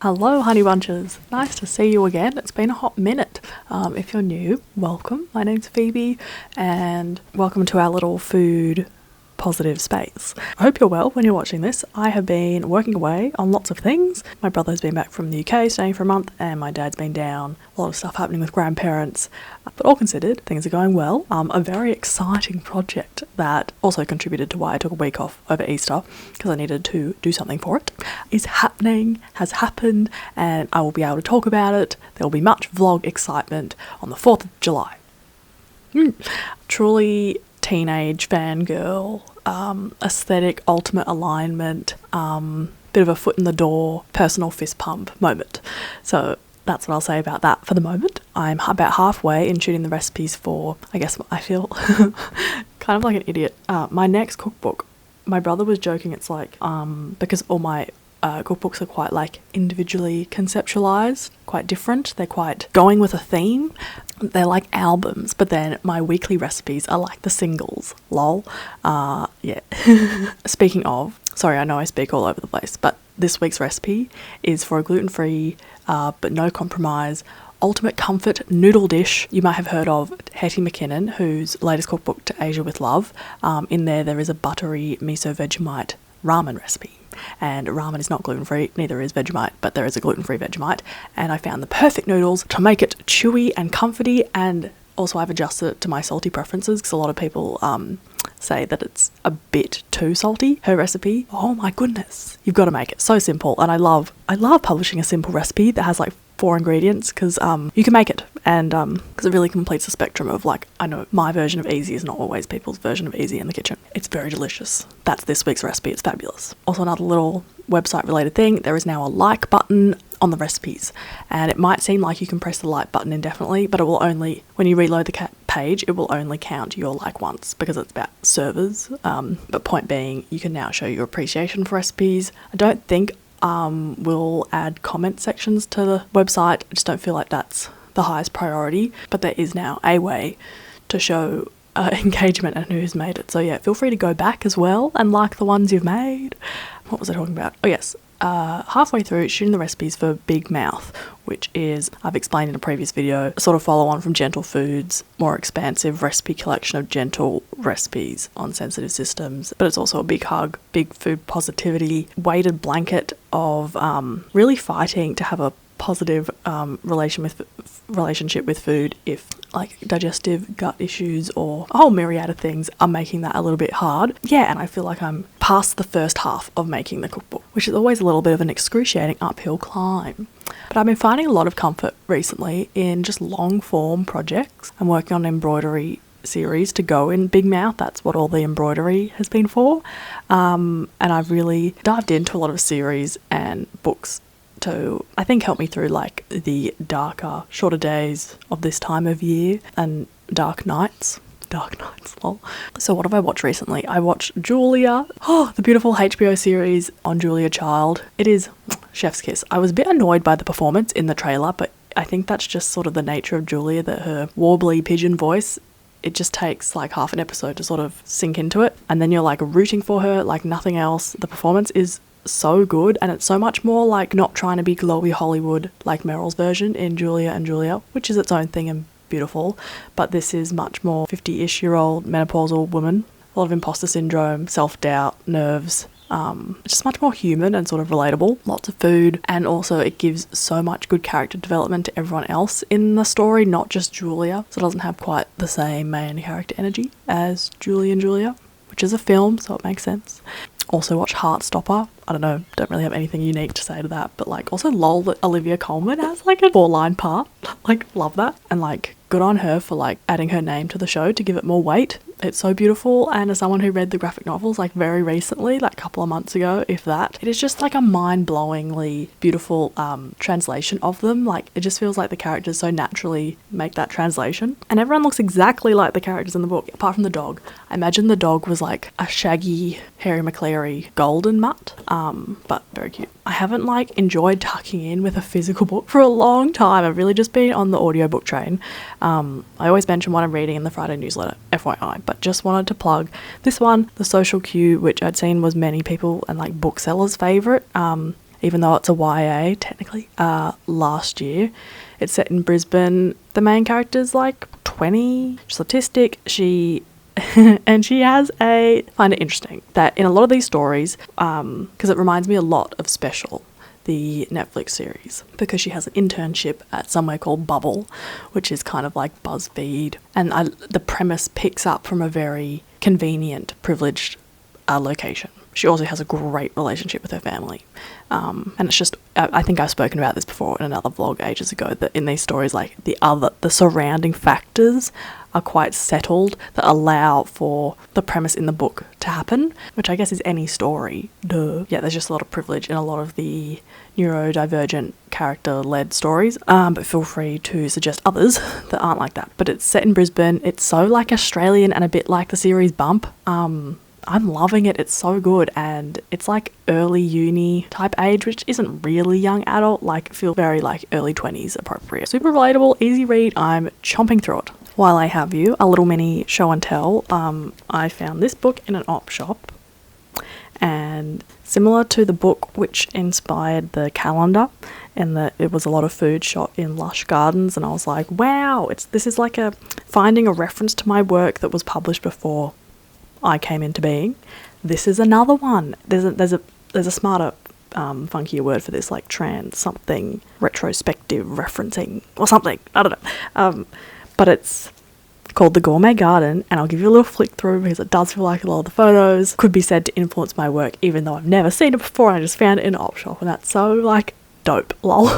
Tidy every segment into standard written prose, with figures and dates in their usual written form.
Hello Honeybunches, nice to see you again. It's been a hot minute. If you're new, welcome. My name's Phoebe and welcome to our little food positive space. I hope you're well when you're watching this. I have been working away on lots of things. My brother's been back from the UK staying for a month and my dad's been down. A lot of stuff happening with grandparents, but all considered, things are going well. A very exciting project that also contributed to why I took a week off over Easter because I needed to do something for it, is happening, has happened, and I will be able to talk about it. There will be much vlog excitement on the 4th of July. Truly teenage fangirl, aesthetic, ultimate alignment, bit of a foot in the door, personal fist pump moment. So that's what I'll say about that for the moment. I'm about halfway in shooting the recipes for, I guess I feel kind of like an idiot, my next cookbook. My brother was joking, it's like, because all my cookbooks are quite like individually conceptualized, quite different. They're quite going with a theme. They're like albums, but then my weekly recipes are like the singles. Lol. Yeah. Speaking of, sorry, I know I speak all over the place, but this week's recipe is for a gluten-free, but no compromise, ultimate comfort noodle dish. You might have heard of Hetty McKinnon, whose latest cookbook, To Asia with Love. In there is a buttery miso Vegemite ramen recipe. And ramen is not gluten-free, neither is Vegemite, but there is a gluten-free Vegemite. And I found the perfect noodles to make it chewy and comforty, and also I've adjusted it to my salty preferences because a lot of people say that it's a bit too salty. Her recipe, oh my goodness, you've got to make it. So simple, and I love publishing a simple recipe that has like 4 ingredients because you can make it, and because it really completes the spectrum of, like, I know my version of easy is not always people's version of easy in the kitchen. It's very delicious. That's this week's recipe. It's fabulous. Also, another little website related thing, there is now a like button on the recipes, and it might seem like you can press the like button indefinitely, but it will only, when you reload the page, it will only count your like once because it's about servers. But point being, you can now show your appreciation for recipes. I don't think we'll add comment sections to the website. I just don't feel like that's the highest priority, but there is now a way to show engagement and who's made it. So yeah, feel free to go back as well and like the ones you've made. What was I talking about? Oh yes, halfway through shooting the recipes for Big Mouth, which is, I've explained in a previous video, a sort of follow on from Gentle Foods, more expansive recipe collection of gentle recipes on sensitive systems, but it's also a big hug, big food positivity, weighted blanket of really fighting to have a positive relationship with food if like digestive gut issues or a whole myriad of things are making that a little bit hard. Yeah, and I feel like I'm past the first half of making the cookbook, which is always a little bit of an excruciating uphill climb. But I've been finding a lot of comfort recently in just long form projects. I'm working on an embroidery series to go in Big Mouth. That's what all the embroidery has been for. And I've really dived into a lot of series and books to, I think, help me through like the darker, shorter days of this time of year and dark nights, lol. So what have I watched recently? I watched Julia, the beautiful HBO series on Julia Child. It is chef's kiss. I was a bit annoyed by the performance in the trailer, but I think that's just sort of the nature of Julia, that her warbly pigeon voice, it just takes like half an episode to sort of sink into it, and then you're like rooting for her like nothing else. The performance is so good, and it's so much more like not trying to be glowy Hollywood like Meryl's version in Julia and Julia, which is its own thing and beautiful, but this is much more 50-ish year old menopausal woman, a lot of imposter syndrome, self-doubt, nerves, It's just much more human and sort of relatable. Lots of food, and also it gives so much good character development to everyone else in the story, not just Julia. So it doesn't have quite the same main character energy as Julie and Julia, which is a film, so it makes sense. Also watch Heartstopper. I don't know, don't really have anything unique to say to that, but like also lol that Olivia Colman has like a 4-line part. Like, love that. And like, good on her for like adding her name to the show to give it more weight. It's so beautiful, and as someone who read the graphic novels like very recently, like a couple of months ago, if that, it is just like a mind-blowingly beautiful translation of them. Like, it just feels like the characters so naturally make that translation, and everyone looks exactly like the characters in the book apart from the dog. I imagine the dog was like a shaggy Harry McCleary golden mutt, but very cute. I haven't like enjoyed tucking in with a physical book for a long time. I've really just been on the audiobook train. I always mention what I'm reading in the Friday newsletter, FYI, but just wanted to plug this one, The Social Cue, which I'd seen was many people and like booksellers' favourite, even though it's a YA technically, last year. It's set in Brisbane. The main character's like 20, she's autistic, and she has find it interesting that in a lot of these stories, because it reminds me a lot of Special, the Netflix series, because she has an internship at somewhere called Bubble, which is kind of like BuzzFeed, and the premise picks up from a very convenient, privileged location. She also has a great relationship with her family, and it's just, I think I've spoken about this before in another vlog ages ago, that in these stories, like the surrounding factors are quite settled that allow for the premise in the book to happen, which I guess is any story. Duh. Yeah, there's just a lot of privilege in a lot of the neurodivergent character-led stories, but feel free to suggest others that aren't like that. But it's set in Brisbane. It's so like Australian and a bit like the series Bump. I'm loving it. It's so good, and it's like early uni type age, which isn't really young adult, like feel very like early 20s appropriate. Super relatable, easy read. I'm chomping through it. While I have you, a little mini show and tell. I found this book in an op shop, and similar to the book which inspired the calendar, and that it was a lot of food shot in lush gardens, and I was like, wow, this is like finding a reference to my work that was published before I came into being. This is another one. There's a smarter, funkier word for this, like trans something, retrospective referencing or something. I don't know. But it's called The Gourmet Garden, and I'll give you a little flick through because it does feel like a lot of the photos could be said to influence my work, even though I've never seen it before and I just found it in an op shop, and that's so like dope. Lol.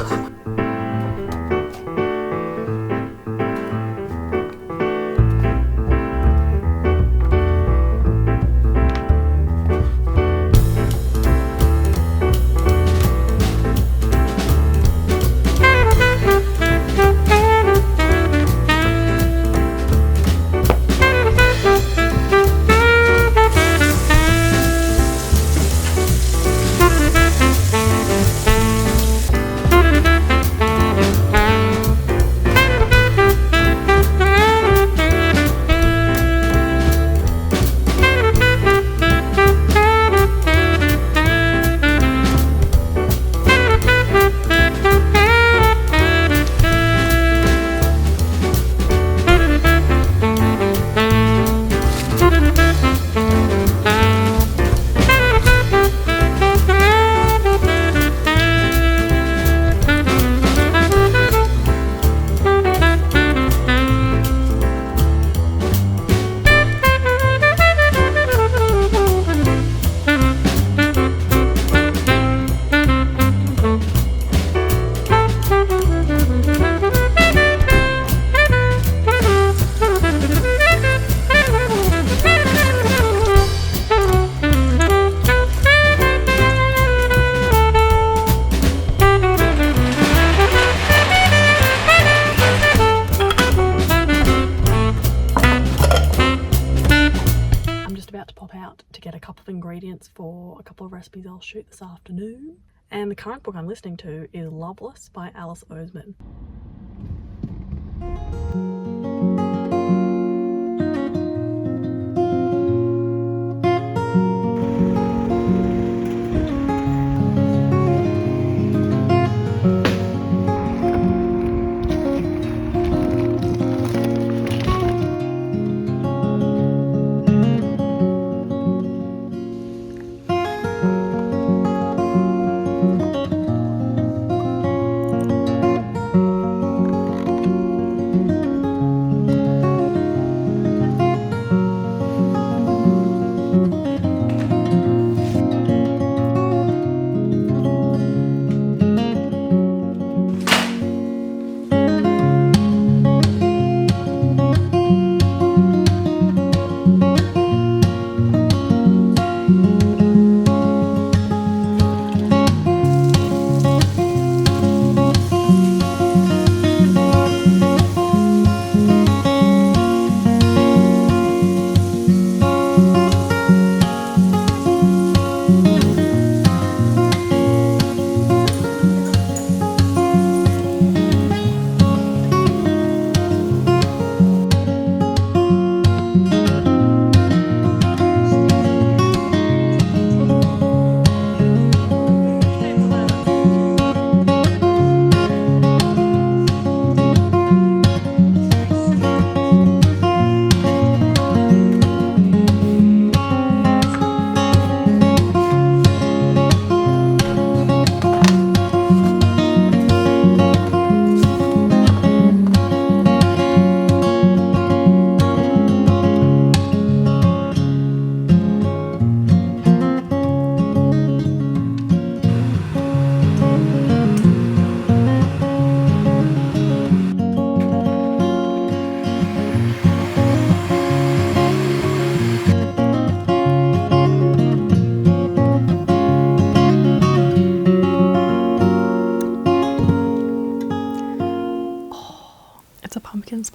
Ingredients for a couple of recipes I'll shoot this afternoon. And the current book I'm listening to is Loveless by Alice Oseman.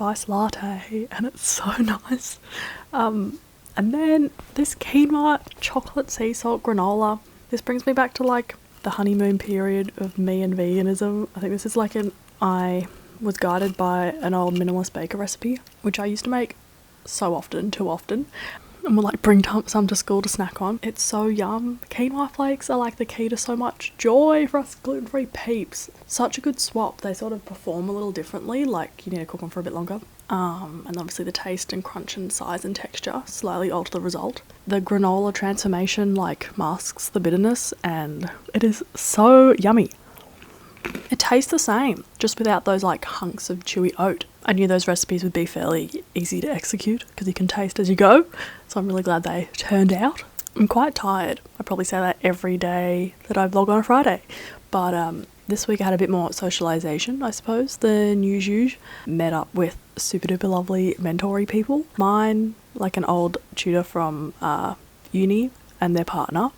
iced latte, and it's so nice. And then this quinoa chocolate sea salt granola. This brings me back to like the honeymoon period of me and veganism. I think this is like I was guided by an old minimalist baker recipe, which I used to make so often, too often, and we'll like bring some to school to snack on. It's so yum. Quinoa flakes are like the key to so much joy for us gluten-free peeps. Such a good swap. They sort of perform a little differently, like you need to cook them for a bit longer. And obviously the taste and crunch and size and texture slightly alter the result. The granola transformation like masks the bitterness, and it is so yummy. It tastes the same, just without those like hunks of chewy oat. I knew those recipes would be fairly easy to execute because you can taste as you go, so I'm really glad they turned out. I'm quite tired. I probably say that every day that I vlog on a Friday, but this week I had a bit more socialization, I suppose, than usual. Met up with super duper lovely mentory people. Mine, like an old tutor from uni, and their partner,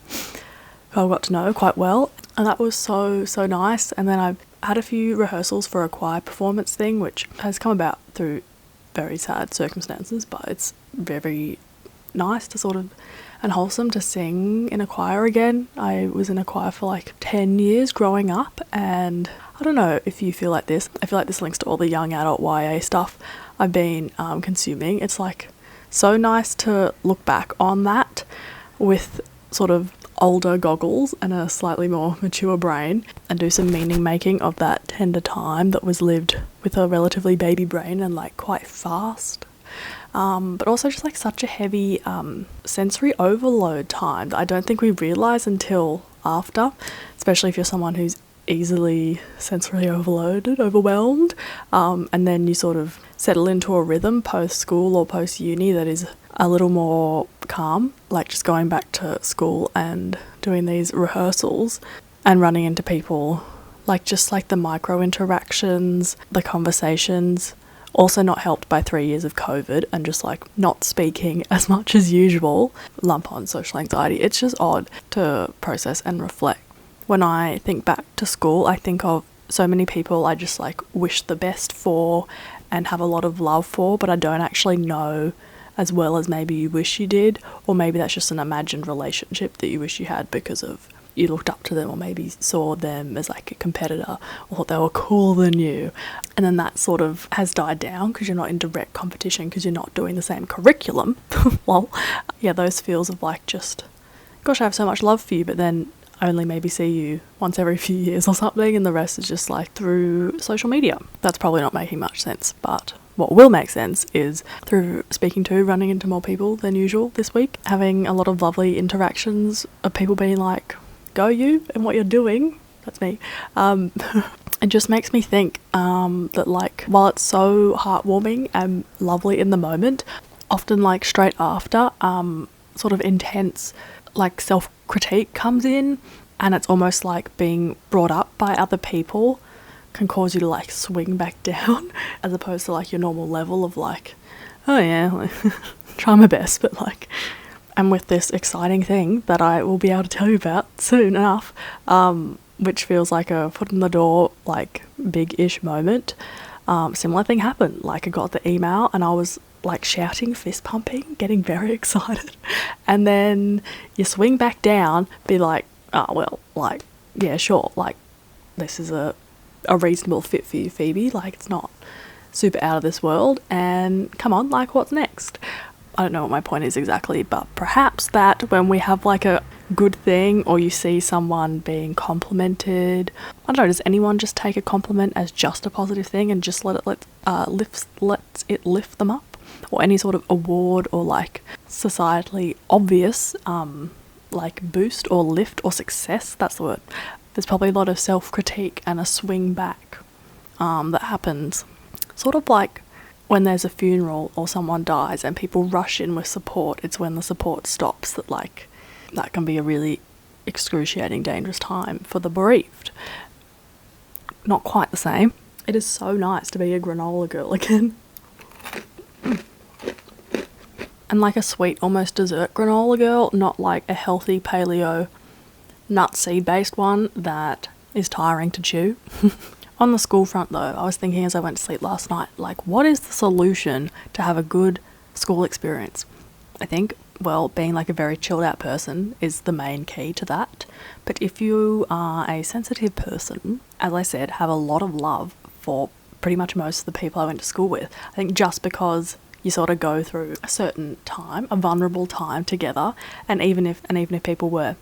who I got to know quite well, and that was so nice. And then I had a few rehearsals for a choir performance thing, which has come about through very sad circumstances, but it's very nice to sort of, and wholesome to sing in a choir again. I was in a choir for like 10 years growing up, and I don't know if you feel like this. I feel like this links to all the young adult YA stuff I've been consuming. It's like so nice to look back on that with sort of older goggles and a slightly more mature brain and do some meaning making of that tender time that was lived with a relatively baby brain and like quite fast. But also just like such a heavy sensory overload time that I don't think we realise until after, especially if you're someone who's easily sensory overwhelmed, and then you sort of settle into a rhythm post-school or post-uni that is a little more calm, like just going back to school and doing these rehearsals and running into people, like just like the micro interactions, the conversations. Also not helped by 3 years of COVID and just like not speaking as much as usual. Lump on social anxiety. It's just odd to process and reflect. When I think back to school, I think of so many people I just like wish the best for and have a lot of love for, but I don't actually know as well as maybe you wish you did, or maybe that's just an imagined relationship that you wish you had because of you looked up to them or maybe saw them as like a competitor or thought they were cooler than you, and then that sort of has died down because you're not in direct competition because you're not doing the same curriculum. Well, yeah, those feels of like just, gosh, I have so much love for you, but then I only maybe see you once every few years or something, and the rest is just like through social media. That's probably not making much sense, but what will make sense is through running into more people than usual this week, having a lot of lovely interactions of people being like, go you, and what you're doing. That's me. It just makes me think that like, while it's so heartwarming and lovely in the moment, often like straight after, sort of intense like self-critique comes in, and it's almost like being brought up by other people can cause you to like swing back down as opposed to like your normal level of like, oh yeah, like, try my best, but like, and with this exciting thing that I will be able to tell you about soon enough, which feels like a foot in the door, like big-ish moment, similar thing happened. Like I got the email and I was like shouting, fist pumping, getting very excited, and then you swing back down, be like, oh well, like yeah, sure, like this is a reasonable fit for you, Phoebe, like it's not super out of this world, and come on, like what's next? I don't know what my point is exactly, but perhaps that when we have like a good thing or you see someone being complimented, I don't know, does anyone just take a compliment as just a positive thing and just let it lift them up? Or any sort of award or like societally obvious like boost or lift or success, that's the word. There's probably a lot of self-critique and a swing back that happens sort of like when there's a funeral or someone dies and people rush in with support. It's when the support stops that like that can be a really excruciating, dangerous time for the bereaved. Not quite the same. It is so nice to be a granola girl again. And like a sweet, almost dessert granola girl, not like a healthy paleo nut seed based one that is tiring to chew. On the school front though, I was thinking as I went to sleep last night, like, what is the solution to have a good school experience? I think, well, being like a very chilled out person is the main key to that. But if you are a sensitive person, as I said, have a lot of love for pretty much most of the people I went to school with. I think just because you sort of go through a certain time, a vulnerable time together, and even if people were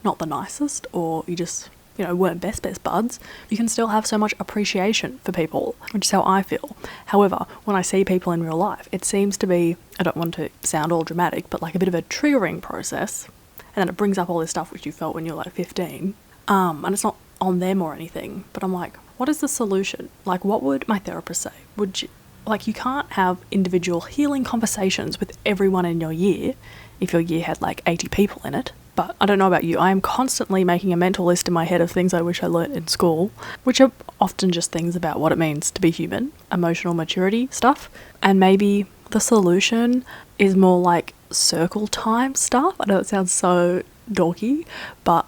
not the nicest, or you just, you know, weren't best buds, you can still have so much appreciation for people, which is how I feel. However, when I see people in real life, it seems to be, I don't want to sound all dramatic, but like a bit of a triggering process, and then it brings up all this stuff which you felt when you were like 15, and it's not on them or anything, but I'm like, what is the solution? Like, what would my therapist say? Would you, like, you can't have individual healing conversations with everyone in your year if your year had like 80 people in it. But I don't know about you, I am constantly making a mental list in my head of things I wish I learnt in school, which are often just things about what it means to be human, emotional maturity stuff. And maybe the solution is more like circle time stuff. I know it sounds so dorky, but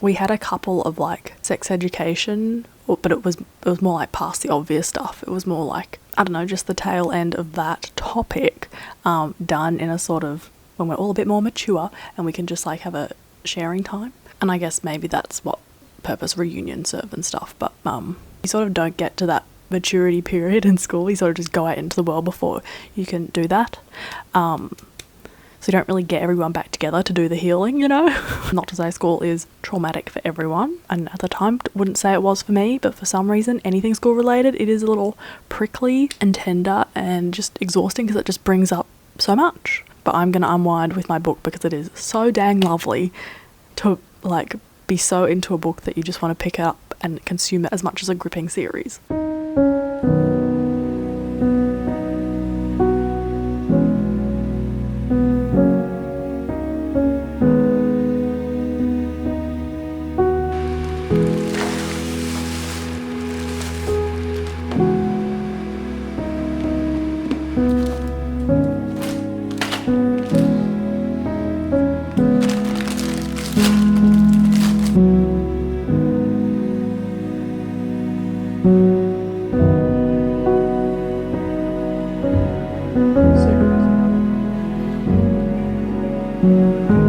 we had a couple of like sex education, but it was more like past the obvious stuff. It was more like, I don't know, just the tail end of that topic, done in a sort of, when we're all a bit more mature and we can just like have a sharing time. And I guess maybe that's what purpose reunions serve and stuff, but you sort of don't get to that maturity period in school. You sort of just go out into the world before you can do that. So you don't really get everyone back together to do the healing, you know? Not to say school is traumatic for everyone, and at the time wouldn't say it was for me, but for some reason, anything school related, it is a little prickly and tender and just exhausting because it just brings up so much. But I'm going to unwind with my book because it is so dang lovely to like be so into a book that you just want to pick it up and consume it as much as a gripping series. Second.